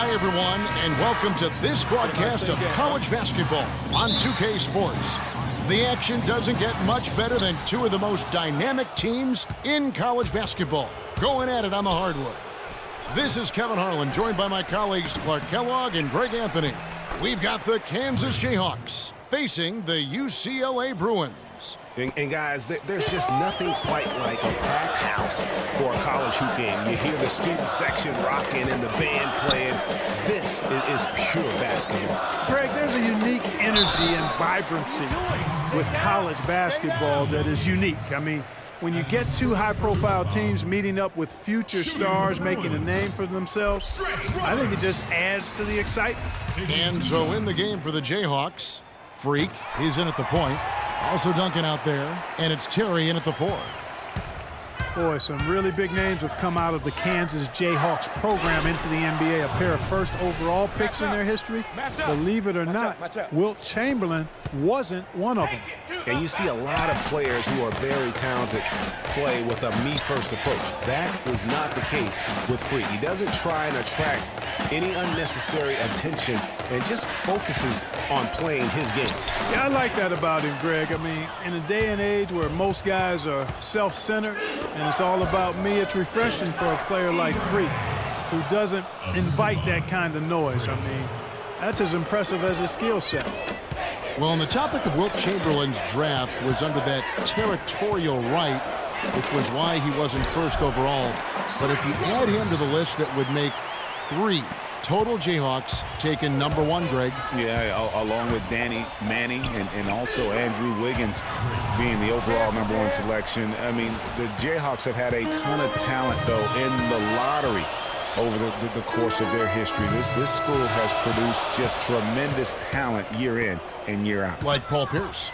Hi, everyone, and welcome to this broadcast of college basketball on 2K Sports. The action doesn't get much better than two of the most dynamic teams in college basketball going at it on the hardwood. This is Kevin Harlan, joined by my colleagues Clark Kellogg and Greg Anthony. We've got the Kansas Jayhawks facing the UCLA Bruins. And guys, there's just nothing quite like a packed house for a college hoop game. You hear the student section rocking and the band playing. This is pure basketball. Greg, there's a unique energy and vibrancy with college basketball that is unique. I mean, when you get two high-profile teams meeting up with future stars making a name for themselves, I think it just adds to the excitement. And so in the game for the Jayhawks, Freak, he's in at the point. Also Duncan out there, and it's Terry in at the 4. Boy, some really big names have come out of the Kansas Jayhawks program into the NBA. A pair of first overall picks in their history. Believe it or not, Wilt Chamberlain wasn't one of them. And you see a lot of players who are very talented play with a me-first approach. That is not the case with Freak. He doesn't try and attract any unnecessary attention and just focuses on playing his game. Yeah, I like that about him, Greg. I mean, in a day and age where most guys are self-centered and it's all about me, it's refreshing for a player like Freak who doesn't invite that kind of noise. I mean, that's as impressive as his skill set. Well, on the topic of Wilt Chamberlain's draft was under that territorial right, which was why he wasn't first overall. But if you add him to the list, that would make 3 total Jayhawks taken number 1, Greg. Yeah, along with Danny Manning and also Andrew Wiggins being the overall number 1 selection. I mean, the Jayhawks have had a ton of talent, though, in the lottery over the course of their history. This school has produced just tremendous talent year in and year out. Like Paul Pierce.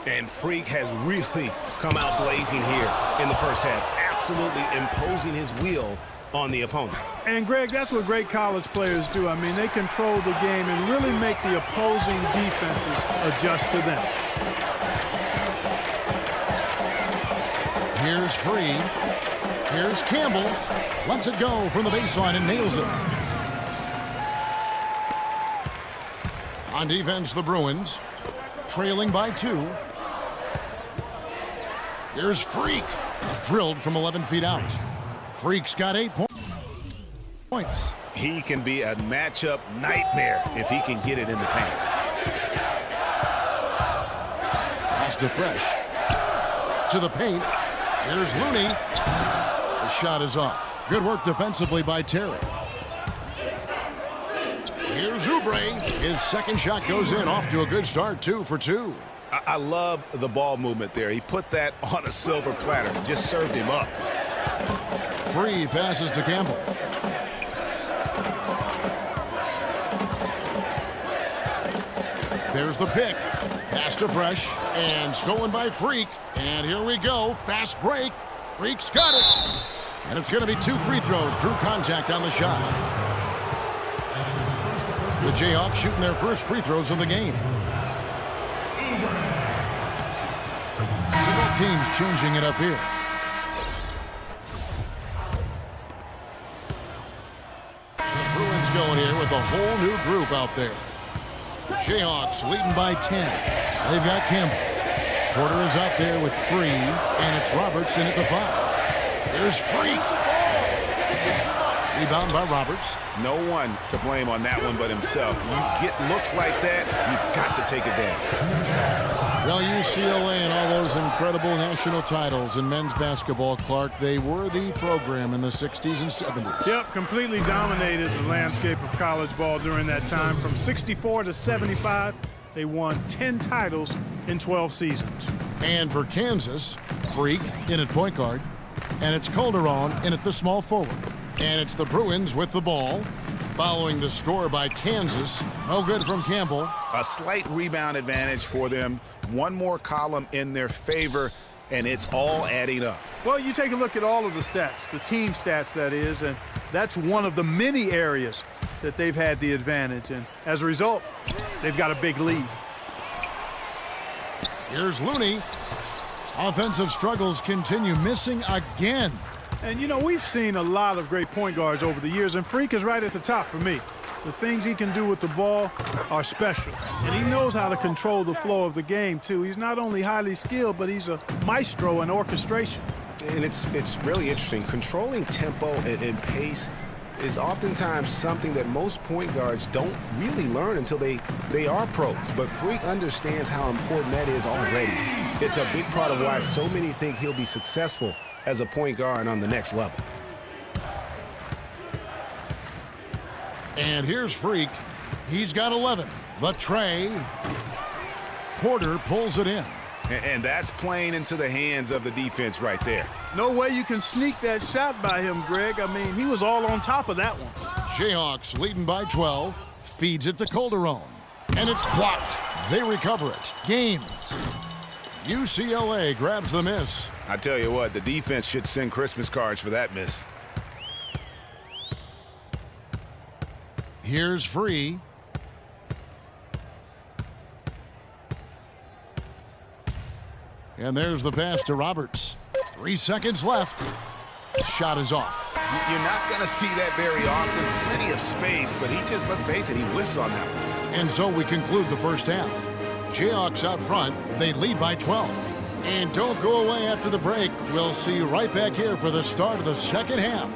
And Freak has really come out blazing here in the first half, absolutely imposing his will on the opponent. And, Greg, that's what great college players do. I mean, they control the game and really make the opposing defenses adjust to them. Here's Free. Here's Campbell. Lets it go from the baseline and nails it. On defense, the Bruins trailing by 2. Here's Freak. Drilled from 11 feet out. Freak's got 8 points. He can be a matchup nightmare if he can get it in the paint. Pass to Fresh. To the paint. Here's Looney. The shot is off. Good work defensively by Terry. Here's Oubre. His second shot goes in. Off to a good start, 2 for 2. I love the ball movement there. He put that on a silver platter. Just served him up. Free passes to Campbell. There's the pick. Pass to Fresh. And stolen by Freak. And here we go. Fast break. Freak's got it. And it's going to be 2 free throws. Drew contact on the shot. The Jayhawks shooting their first free throws of the game. Several teams changing it up here. The Bruins going here with a whole new group out there. Jayhawks leading by 10. They've got Campbell. Porter is out there with Free, and it's Roberts in at the 5. Here's Freak. Rebound by Roberts. No one to blame on that one but himself. You get looks like that, you've got to take advantage. Well, UCLA and all those incredible national titles in men's basketball, Clark, they were the program in the 60s and 70s. Yep, completely dominated the landscape of college ball during that time. From 64 to 75, they won 10 titles in 12 seasons. And for Kansas, Freak in at point guard, and it's Calderon in at the small forward. And it's the Bruins with the ball, following the score by Kansas. No good from Campbell. A slight rebound advantage for them. One more column in their favor, and it's all adding up. Well, you take a look at all of the stats, the team stats, that is, and that's one of the many areas that they've had the advantage. And as a result, they've got a big lead. Here's Looney. Offensive struggles continue, missing again. And, you know, we've seen a lot of great point guards over the years, and Freak is right at the top for me. The things he can do with the ball are special. And he knows how to control the flow of the game, too. He's not only highly skilled, but he's a maestro in orchestration. And it's really interesting. Controlling tempo and pace is oftentimes something that most point guards don't really learn until they are pros. But Freak understands how important that is already. It's a big part of why so many think he'll be successful as a point guard on the next level. And here's Freak. He's got 11. The tray. Porter pulls it in. And that's playing into the hands of the defense right there. No way you can sneak that shot by him, Greg. I mean, he was all on top of that one. Jayhawks leading by 12. Feeds it to Calderon. And it's blocked. They recover it. Games. UCLA grabs the miss. I tell you what, the defense should send Christmas cards for that miss. Here's Free. And there's the pass to Roberts. 3 seconds left. Shot is off. You're not going to see that very often. Plenty of space, but he just, let's face it, he whiffs on that one. And so we conclude the first half. Jayhawks out front. They lead by 12. And don't go away after the break. We'll see you right back here for the start of the second half.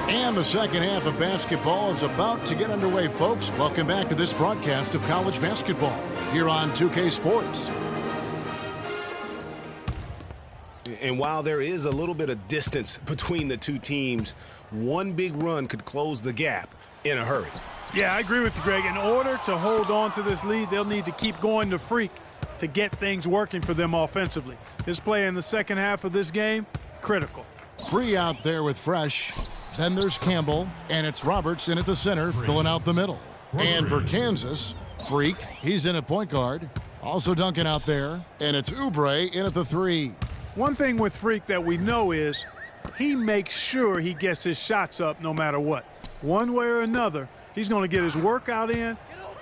And the second half of basketball is about to get underway, folks. Welcome back to this broadcast of college basketball here on 2K Sports. And while there is a little bit of distance between the two teams, one big run could close the gap in a hurry. Yeah, I agree with you, Greg. In order to hold on to this lead, they'll need to keep going to Freak to get things working for them offensively. His play in the second half of this game, critical. Free out there with Fresh. Then there's Campbell, and it's Roberts in at the center, filling out the middle. And for Kansas, Freak, he's in at point guard. Also Duncan out there, and it's Oubre in at the 3. One thing with Freak that we know is he makes sure he gets his shots up no matter what. One way or another, he's going to get his workout in,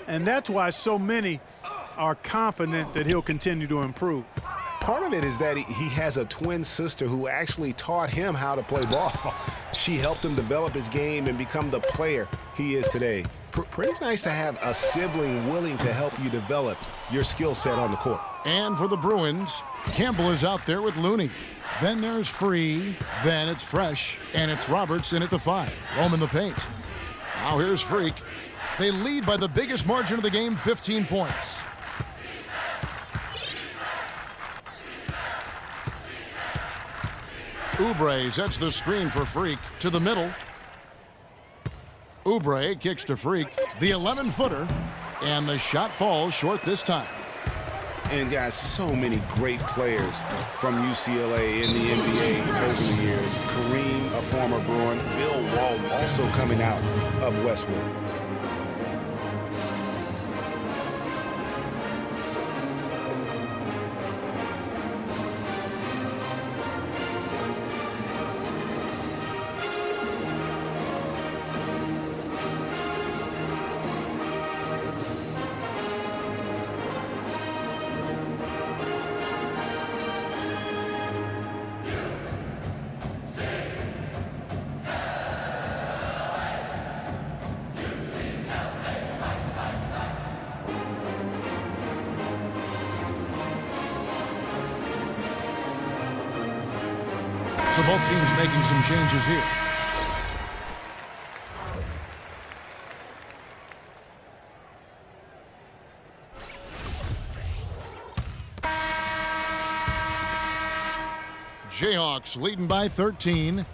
and that's why so many are confident that he'll continue to improve. Part of it is that he has a twin sister who actually taught him how to play ball. She helped him develop his game and become the player he is today. Pretty nice to have a sibling willing to help you develop your skill set on the court. And for the Bruins, Campbell is out there with Looney. Then there's Free, then it's Fresh, and it's Roberts in at the 5. Roaming the paint. Now here's Freak. They lead by the biggest margin of the game, 15 points. Oubre sets the screen for Freak to the middle. Oubre kicks to Freak, the 11-footer, and the shot falls short this time. And guys, so many great players from UCLA in the NBA over the years. Kareem, a former Bruin, Bill Walton also coming out of Westwood. So both teams making some changes here. Jayhawks leading by 13.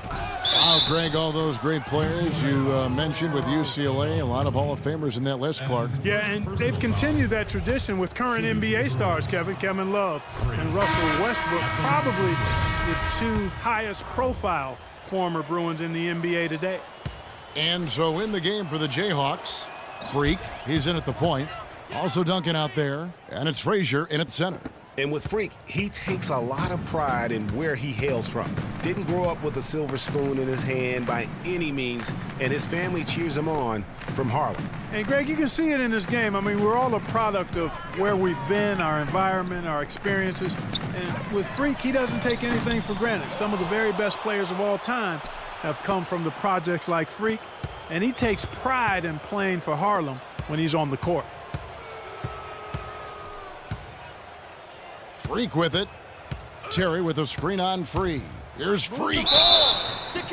Wow, Greg, all those great players you mentioned with UCLA, a lot of Hall of Famers in that list, Clark. Yeah, and they've continued that tradition with current NBA stars, Kevin Love and Russell Westbrook, probably the two highest profile former Bruins in the NBA today. And so in the game for the Jayhawks, Freak, he's in at the point. Also Duncan out there, and it's Frazier in at the center. And with Freak, he takes a lot of pride in where he hails from. Didn't grow up with a silver spoon in his hand by any means, and his family cheers him on from Harlem. And Greg, you can see it in this game. I mean, we're all a product of where we've been, our environment, our experiences. And with Freak, he doesn't take anything for granted. Some of the very best players of all time have come from the projects like Freak, and he takes pride in playing for Harlem when he's on the court. Freak with it. Terry with a screen on Free. Here's Freak.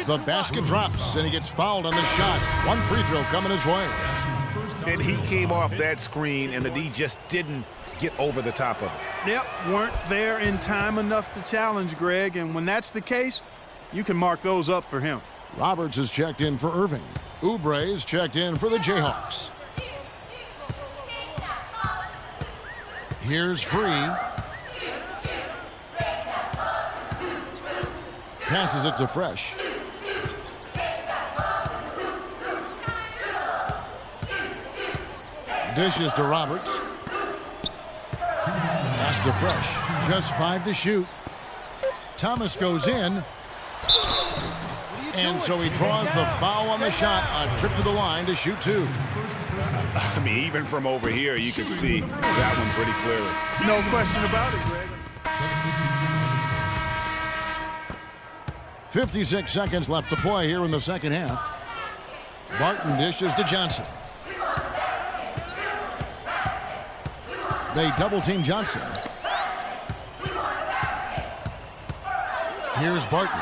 The basket drops, and he gets fouled on the shot. One free throw coming his way. And he came off that screen, and the D just didn't get over the top of it. Yep, weren't there in time enough to challenge Greg, and when that's the case, you can mark those up for him. Roberts is checked in for Irving. Oubre is checked in for the Jayhawks. Here's Free. Passes it to Fresh. Dishes to Roberts. Pass to Fresh. Just 5 to shoot. Thomas goes in. And so he draws the foul on the shot. A trip to the line to shoot 2. I mean, even from over here, you can see that one pretty clearly. No question about it, Greg. 56 seconds left to play here in the second half. Barton dishes to Johnson. They double-team Johnson. Here's Barton.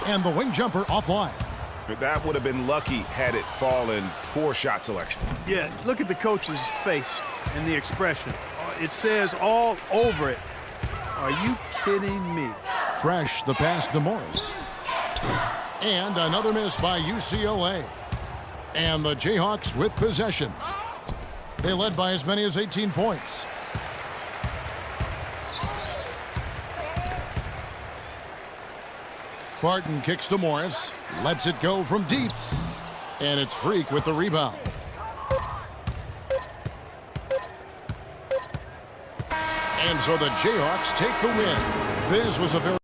And the wing jumper offline. That would have been lucky had it fallen. Poor shot selection. Yeah, look at the coach's face and the expression. It says all over it, "Are you kidding me?" Fresh, the pass to Morris. And another miss by UCLA. And the Jayhawks with possession. They led by as many as 18 points. Barton kicks to Morris. Lets it go from deep. And it's Freak with the rebound. And so the Jayhawks take the win. This was a very